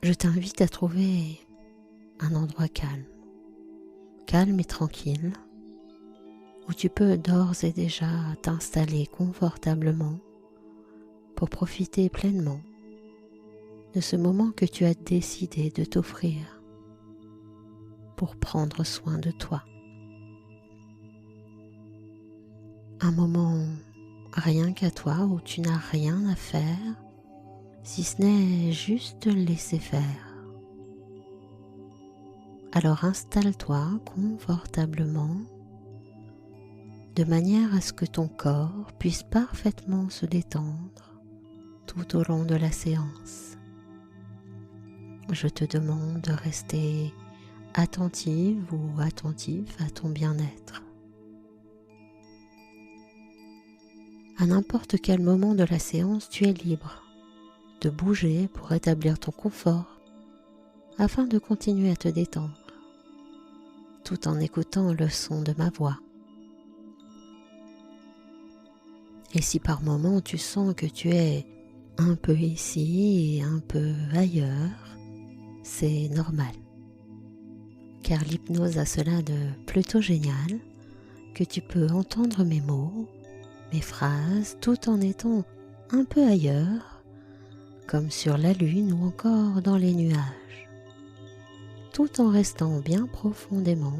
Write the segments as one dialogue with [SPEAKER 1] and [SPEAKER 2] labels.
[SPEAKER 1] je t'invite à trouver un endroit calme et tranquille, où tu peux d'ores et déjà t'installer confortablement pour profiter pleinement de ce moment que tu as décidé de t'offrir pour prendre soin de toi. Un moment rien qu'à toi où tu n'as rien à faire, si ce n'est juste te laisser faire. Alors installe-toi confortablement de manière à ce que ton corps puisse parfaitement se détendre tout au long de la séance. Je te demande de rester attentive ou attentif à ton bien-être. À n'importe quel moment de la séance, tu es libre de bouger pour rétablir ton confort afin de continuer à te détendre, tout en écoutant le son de ma voix. Et si par moment tu sens que tu es un peu ici et un peu ailleurs, c'est normal. Car l'hypnose a cela de plutôt génial que tu peux entendre mes mots, mes phrases, tout en étant un peu ailleurs, comme sur la lune ou encore dans les nuages, tout en restant bien profondément,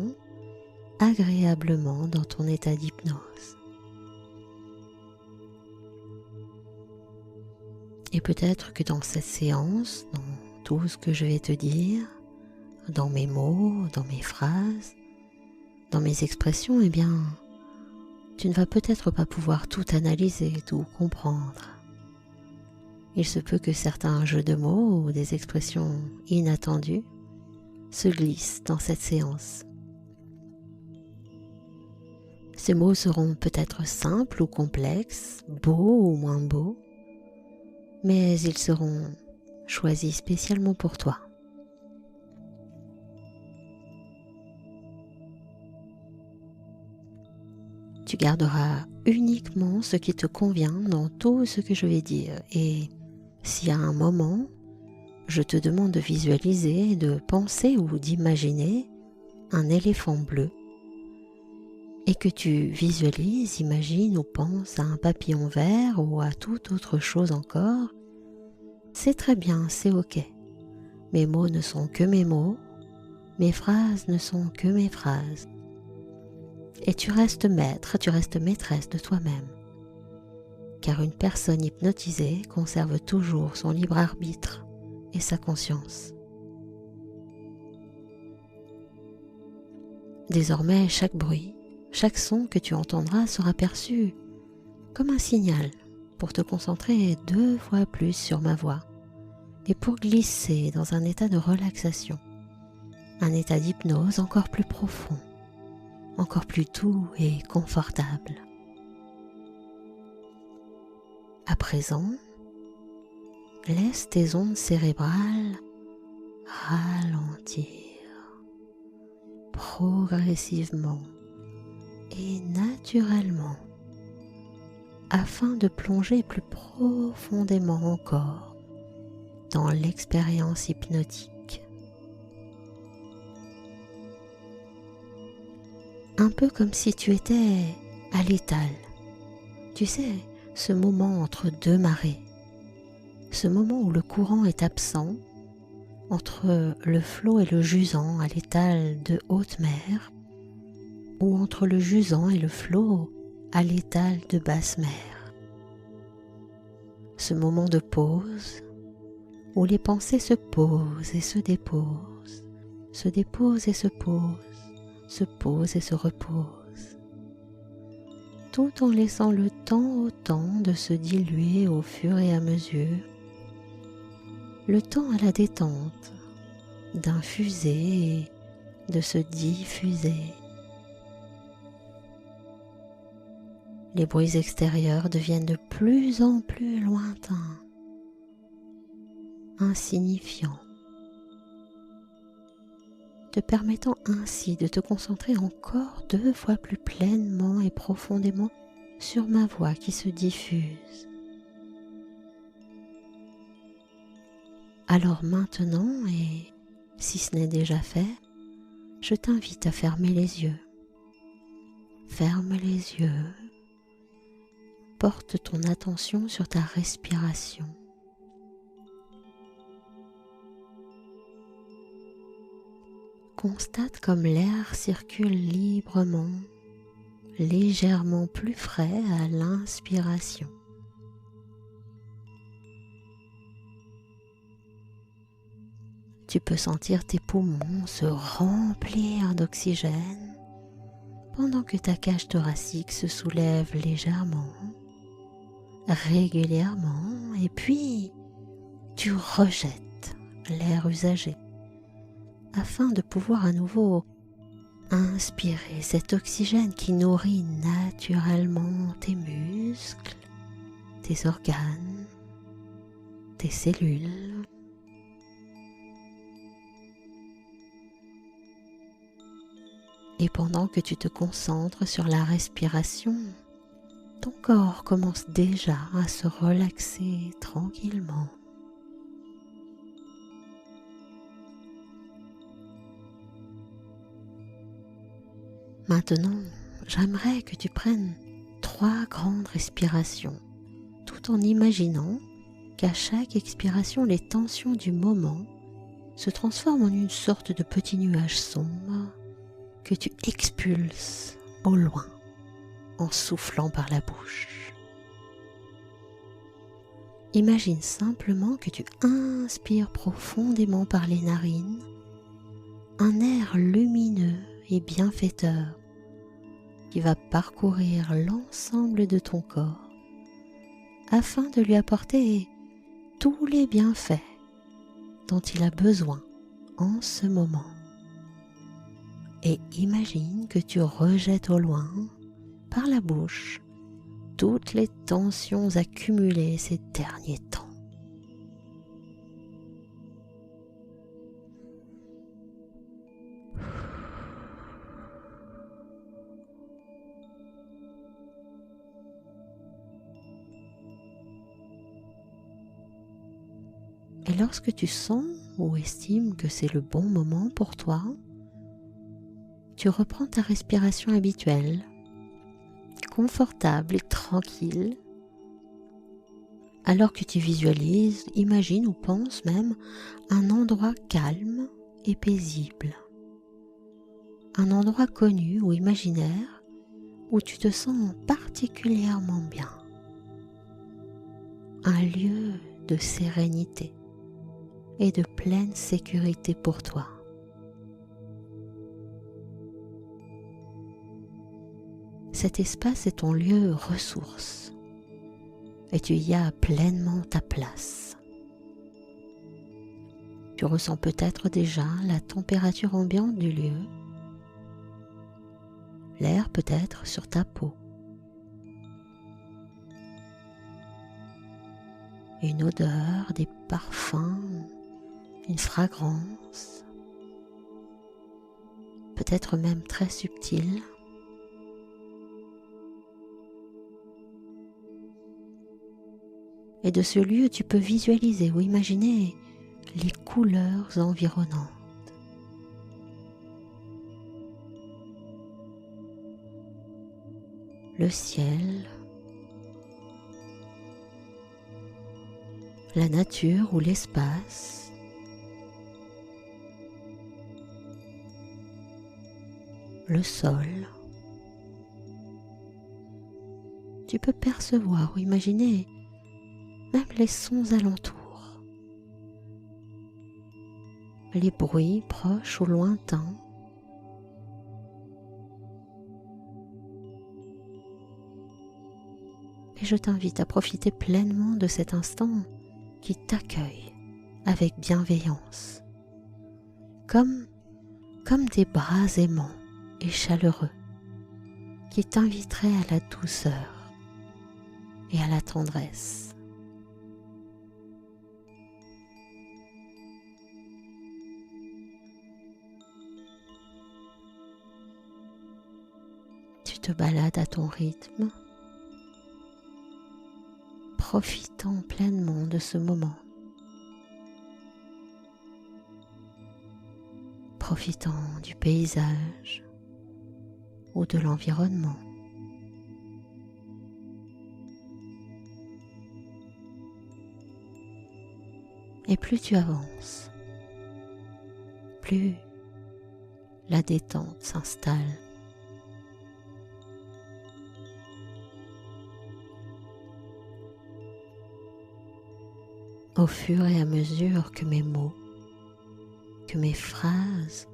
[SPEAKER 1] agréablement dans ton état d'hypnose. Et peut-être que dans cette séance, dans tout ce que je vais te dire, dans mes mots, dans mes phrases, dans mes expressions, eh bien, tu ne vas peut-être pas pouvoir tout analyser, tout comprendre. Il se peut que certains jeux de mots ou des expressions inattendues se glissent dans cette séance. Ces mots seront peut-être simples ou complexes, beaux ou moins beaux, mais ils seront choisis spécialement pour toi. Tu garderas uniquement ce qui te convient dans tout ce que je vais dire. Et si à un moment, je te demande de visualiser, de penser ou d'imaginer un éléphant bleu, et que tu visualises, imagines ou penses à un papillon vert ou à toute autre chose encore, c'est très bien, c'est ok. Mes mots ne sont que mes mots, mes phrases ne sont que mes phrases. Et tu restes maître, tu restes maîtresse de toi-même. Car une personne hypnotisée conserve toujours son libre arbitre et sa conscience. Désormais, chaque bruit, chaque son que tu entendras sera perçu comme un signal pour te concentrer 2 fois plus sur ma voix et pour glisser dans un état de relaxation, un état d'hypnose encore plus profond, encore plus doux et confortable. À présent, laisse tes ondes cérébrales ralentir progressivement et naturellement afin de plonger plus profondément encore dans l'expérience hypnotique. Un peu comme si tu étais à l'étal. Tu sais, ce moment entre 2 marées, ce moment où le courant est absent, entre le flot et le jusant à l'étal de haute mer, ou entre le jusant et le flot à l'étal de basse mer. Ce moment de pause, où les pensées se posent et se déposent, se déposent et se posent, se posent et se reposent, tout en laissant le temps au temps de se diluer au fur et à mesure, le temps à la détente, d'infuser et de se diffuser. Les bruits extérieurs deviennent de plus en plus lointains, insignifiants, te permettant ainsi de te concentrer encore 2 fois plus pleinement et profondément sur ma voix qui se diffuse. Alors maintenant, et si ce n'est déjà fait, je t'invite à fermer les yeux. Ferme les yeux. Porte ton attention sur ta respiration. Constate comme l'air circule librement, légèrement plus frais à l'inspiration. Tu peux sentir tes poumons se remplir d'oxygène pendant que ta cage thoracique se soulève légèrement, régulièrement, et puis tu rejettes l'air usagé afin de pouvoir à nouveau inspirer cet oxygène qui nourrit naturellement tes muscles, tes organes, tes cellules. Et pendant que tu te concentres sur la respiration, ton corps commence déjà à se relaxer tranquillement. Maintenant, j'aimerais que tu prennes 3 grandes respirations, tout en imaginant qu'à chaque expiration, les tensions du moment se transforment en une sorte de petit nuage sombre que tu expulses au loin en soufflant par la bouche. Imagine simplement que tu inspires profondément par les narines un air lumineux et bienfaiteur qui va parcourir l'ensemble de ton corps afin de lui apporter tous les bienfaits dont il a besoin en ce moment. Et imagine que tu rejettes au loin, par la bouche, toutes les tensions accumulées ces derniers temps. Et lorsque tu sens ou estimes que c'est le bon moment pour toi, tu reprends ta respiration habituelle, confortable et tranquille, alors que tu visualises, imagines ou penses même un endroit calme et paisible. Un endroit connu ou imaginaire où tu te sens particulièrement bien. Un lieu de sérénité et de pleine sécurité pour toi. Cet espace est ton lieu ressource et tu y as pleinement ta place. Tu ressens peut-être déjà la température ambiante du lieu, l'air peut-être sur ta peau, une odeur, des parfums, une fragrance, peut-être même très subtile. Et de ce lieu, tu peux visualiser ou imaginer les couleurs environnantes. Le ciel, la nature ou l'espace, le sol. Tu peux percevoir ou imaginer même les sons alentours, les bruits proches ou lointains. Et je t'invite à profiter pleinement de cet instant qui t'accueille avec bienveillance, comme des bras aimants et chaleureux qui t'inviteraient à la douceur et à la tendresse. Tu te balades à ton rythme, profitant pleinement de ce moment. profitant du paysage ou de l'environnement. Et plus tu avances, plus la détente s'installe. Au fur et à mesure que mes mots, que mes phrases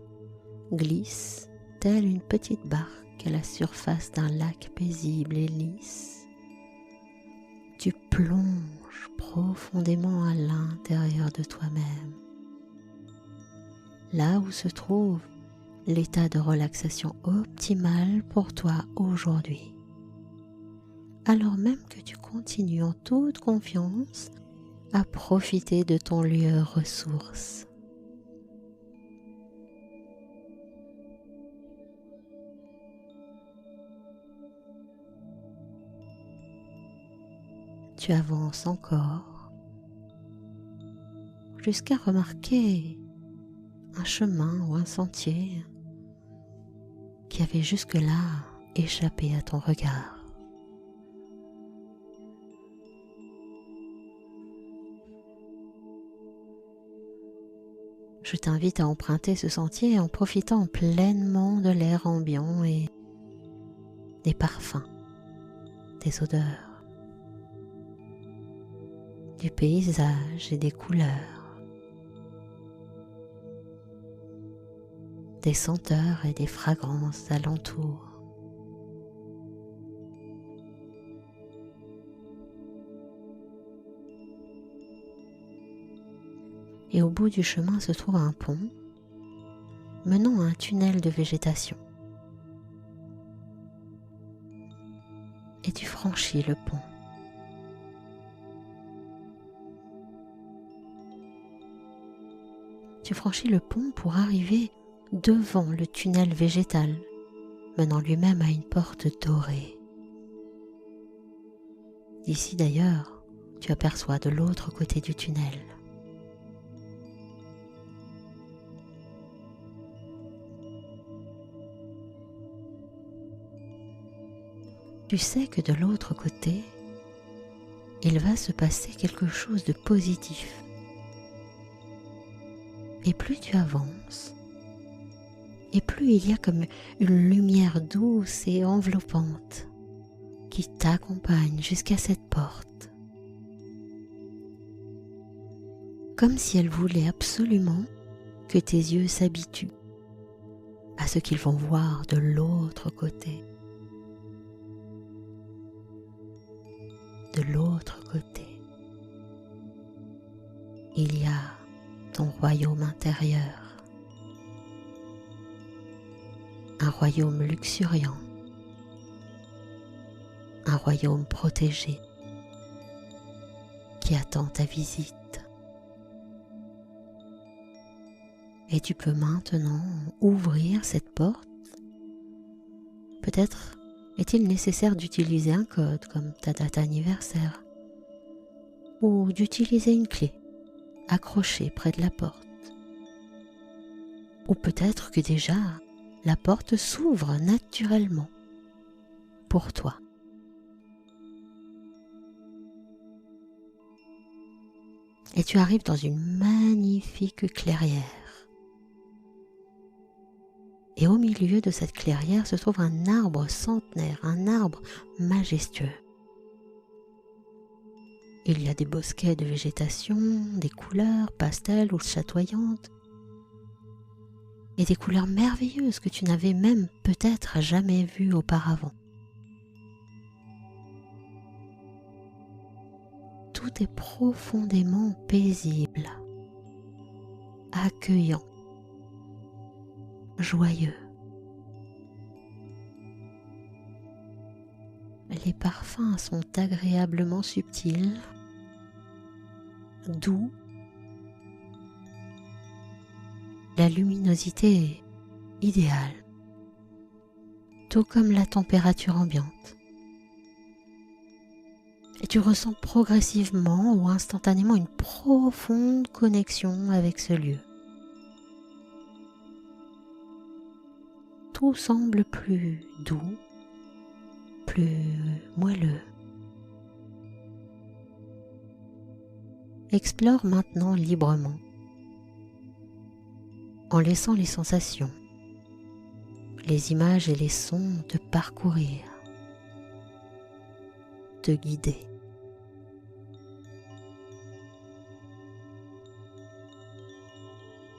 [SPEAKER 1] glissent telle une petite barque à la surface d'un lac paisible et lisse, tu plonges profondément à l'intérieur de toi-même, là où se trouve l'état de relaxation optimal pour toi aujourd'hui, alors même que tu continues en toute confiance à profiter de ton lieu ressource. Tu avances encore jusqu'à remarquer un chemin ou un sentier qui avait jusque-là échappé à ton regard. Je t'invite à emprunter ce sentier en profitant pleinement de l'air ambiant et des parfums, des odeurs, du paysage et des couleurs, des senteurs et des fragrances alentour. Et au bout du chemin se trouve un pont menant à un tunnel de végétation. Et tu franchis le pont. Tu franchis le pont pour arriver devant le tunnel végétal, menant lui-même à une porte dorée. D'ici d'ailleurs, tu aperçois de l'autre côté du tunnel tu sais que de l'autre côté, il va se passer quelque chose de positif. Et plus tu avances, et plus il y a comme une lumière douce et enveloppante qui t'accompagne jusqu'à cette porte. Comme si elle voulait absolument que tes yeux s'habituent à ce qu'ils vont voir de l'autre côté. De l'autre côté, il y a ton royaume intérieur, un royaume luxuriant, un royaume protégé qui attend ta visite. Et tu peux maintenant ouvrir cette porte. Peut-être est-il nécessaire d'utiliser un code comme ta date anniversaire ou d'utiliser une clé accrochée près de la porte. Ou peut-être que déjà la porte s'ouvre naturellement pour toi. Et tu arrives dans une magnifique clairière. Et au milieu de cette clairière se trouve un arbre centenaire, un arbre majestueux. Il y a des bosquets de végétation, des couleurs pastel ou chatoyantes, et des couleurs merveilleuses que tu n'avais même peut-être jamais vues auparavant. Tout est profondément paisible, accueillant, joyeux. Les parfums sont agréablement subtils, doux. La luminosité est idéale, tout comme la température ambiante. Et tu ressens progressivement ou instantanément une profonde connexion avec ce lieu. tout semble plus doux, plus moelleux. Explore maintenant librement, en laissant les sensations, les images et les sons te parcourir, te guider.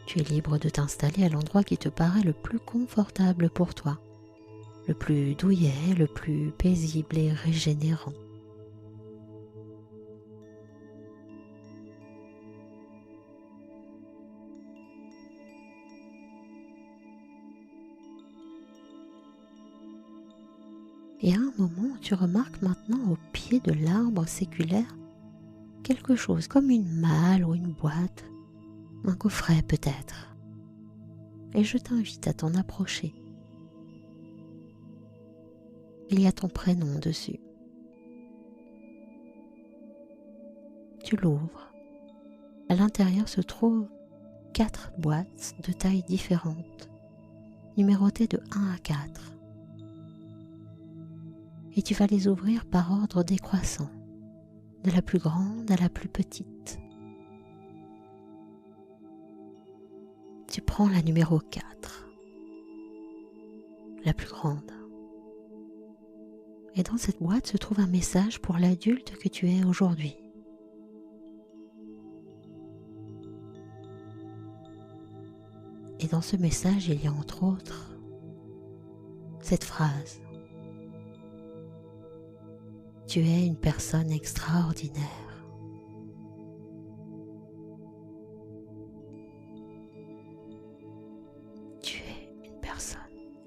[SPEAKER 1] Tu es libre de t'installer à l'endroit qui te paraît le plus confortable pour toi, le plus douillet, le plus paisible et régénérant. Et à un moment, tu remarques maintenant au pied de l'arbre séculaire quelque chose comme une malle ou une boîte, un coffret peut-être. Et je t'invite à t'en approcher. Il y a ton prénom dessus. Tu l'ouvres. À l'intérieur se trouvent 4 boîtes de tailles différentes, numérotées de 1 à 4. Et tu vas les ouvrir par ordre décroissant, de la plus grande à la plus petite. Tu prends la numéro 4, la plus grande. Et dans cette boîte se trouve un message pour l'adulte que tu es aujourd'hui. Et dans ce message, il y a entre autres cette phrase. Tu es une personne extraordinaire. Tu es une personne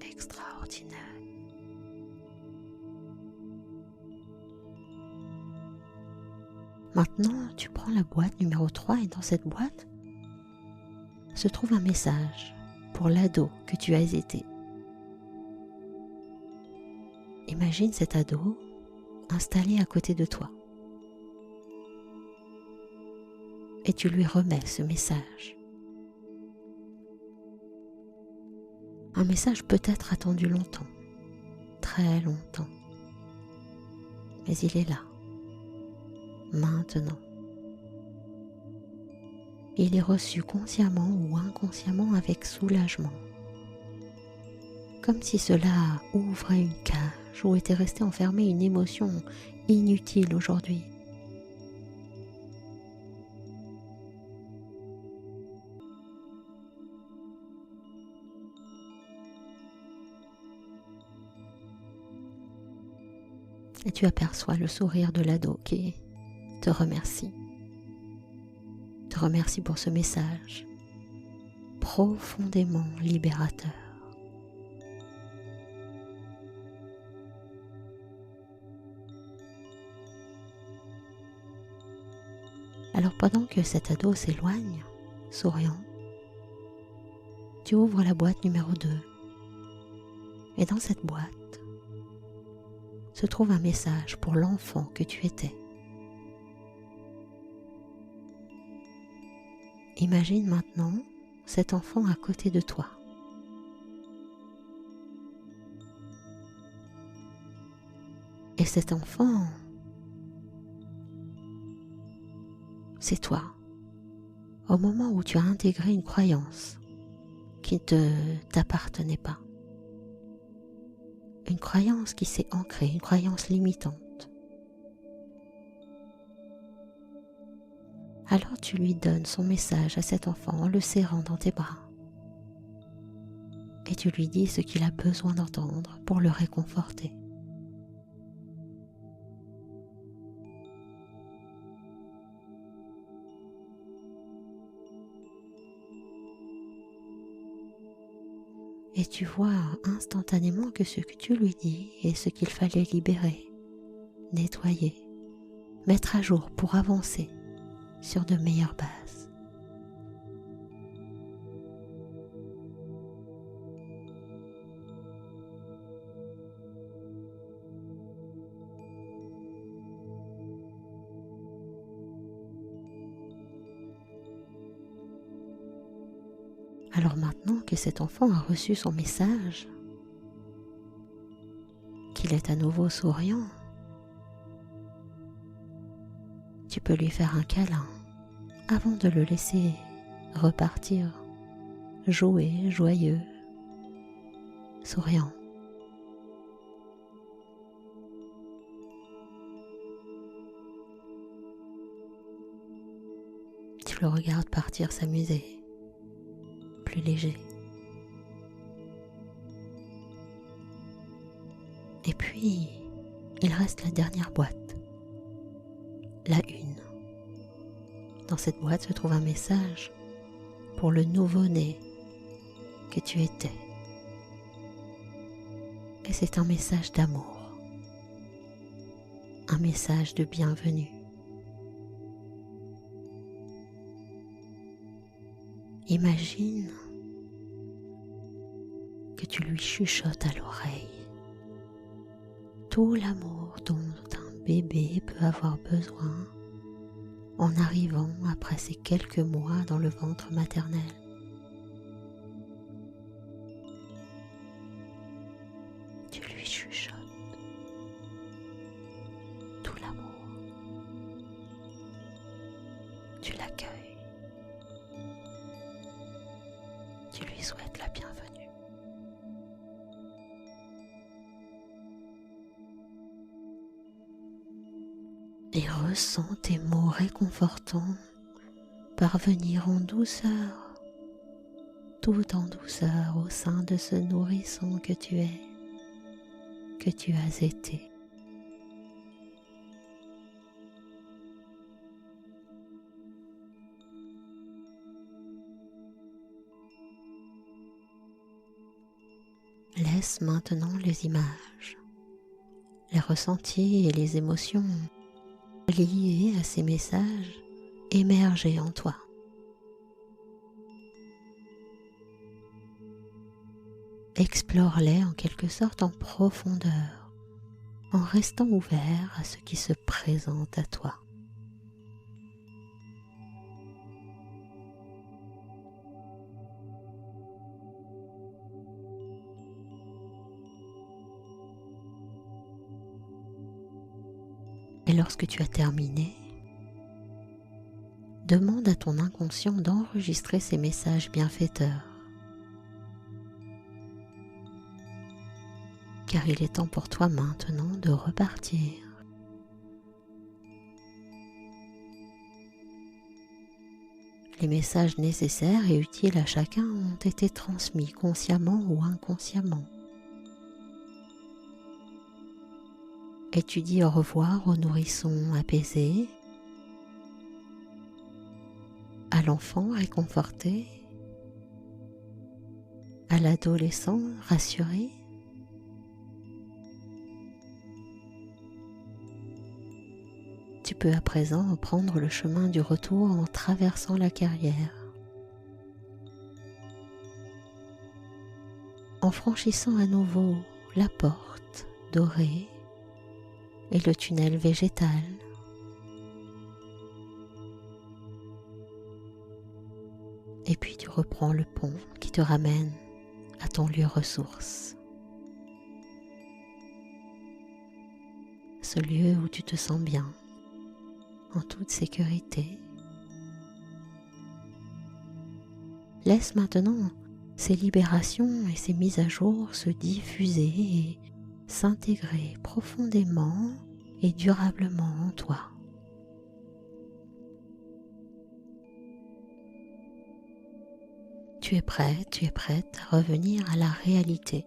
[SPEAKER 1] extraordinaire. Maintenant, tu prends la boîte numéro 3 et dans cette boîte se trouve un message pour l'ado que tu as été. Imagine cet ado installé à côté de toi. Et tu lui remets ce message. Un message peut-être attendu longtemps, très longtemps. Mais il est là, maintenant. Il est reçu consciemment ou inconsciemment avec soulagement. Comme si cela ouvrait une cage où était restée enfermée une émotion inutile aujourd'hui. Et tu aperçois le sourire de l'ado qui te remercie. Te remercie pour ce message profondément libérateur. Alors pendant que cet ado s'éloigne, souriant, tu ouvres la boîte numéro 2. Et dans cette boîte se trouve un message pour l'enfant que tu étais. Imagine maintenant cet enfant à côté de toi. Et cet enfant, c'est toi, au moment où tu as intégré une croyance qui ne t'appartenait pas. Une croyance qui s'est ancrée, une croyance limitante. Alors tu lui donnes son message à cet enfant en le serrant dans tes bras. Et tu lui dis ce qu'il a besoin d'entendre pour le réconforter. Et tu vois instantanément que ce que tu lui dis est ce qu'il fallait libérer, nettoyer, mettre à jour pour avancer sur de meilleures bases. Alors maintenant que cet enfant a reçu son message, qu'il est à nouveau souriant, tu peux lui faire un câlin avant de le laisser repartir, jouer, joyeux, souriant. Tu le regardes partir s'amuser, plus léger. Et puis, il reste la dernière boîte, la une. Dans cette boîte se trouve un message pour le nouveau-né que tu étais. Et c'est un message d'amour, un message de bienvenue. Imagine que tu lui chuchotes à l'oreille tout l'amour dont un bébé peut avoir besoin en arrivant après ces quelques mois dans le ventre maternel. Tu lui chuchotes tout l'amour. Tu l'accueilles. Tu lui souhaites la bienvenue. Et ressens tes mots réconfortants parvenir en douceur, tout en douceur au sein de ce nourrisson que tu es, que tu as été. Laisse maintenant les images, les ressentis et les émotions liés à ces messages émerger en toi. Explore-les en quelque sorte en profondeur, en restant ouvert à ce qui se présente à toi. Et lorsque tu as terminé, demande à ton inconscient d'enregistrer ces messages bienfaiteurs. Car il est temps pour toi maintenant de repartir. Les messages nécessaires et utiles à chacun ont été transmis consciemment ou inconsciemment. Et tu dis au revoir au nourrisson apaisé, à l'enfant réconforté, à l'adolescent rassuré. Tu peux à présent prendre le chemin du retour en traversant la carrière, en franchissant à nouveau la porte dorée et le tunnel végétal. Et puis tu reprends le pont qui te ramène à ton lieu ressource. Ce lieu où tu te sens bien, en toute sécurité. Laisse maintenant ces libérations et ces mises à jour se diffuser et s'intégrer profondément et durablement en toi. Tu es prête à revenir à la réalité,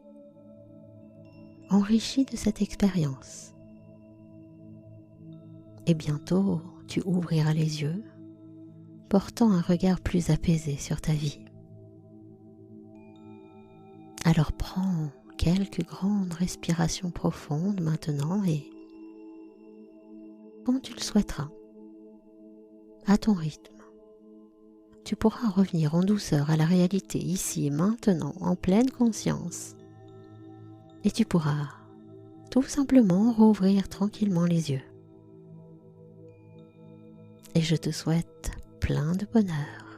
[SPEAKER 1] enrichie de cette expérience. Et bientôt, tu ouvriras les yeux, portant un regard plus apaisé sur ta vie. Alors prends quelques grandes respirations profondes maintenant et, quand tu le souhaiteras, à ton rythme, tu pourras revenir en douceur à la réalité ici et maintenant en pleine conscience. Et tu pourras tout simplement rouvrir tranquillement les yeux. Et je te souhaite plein de bonheur.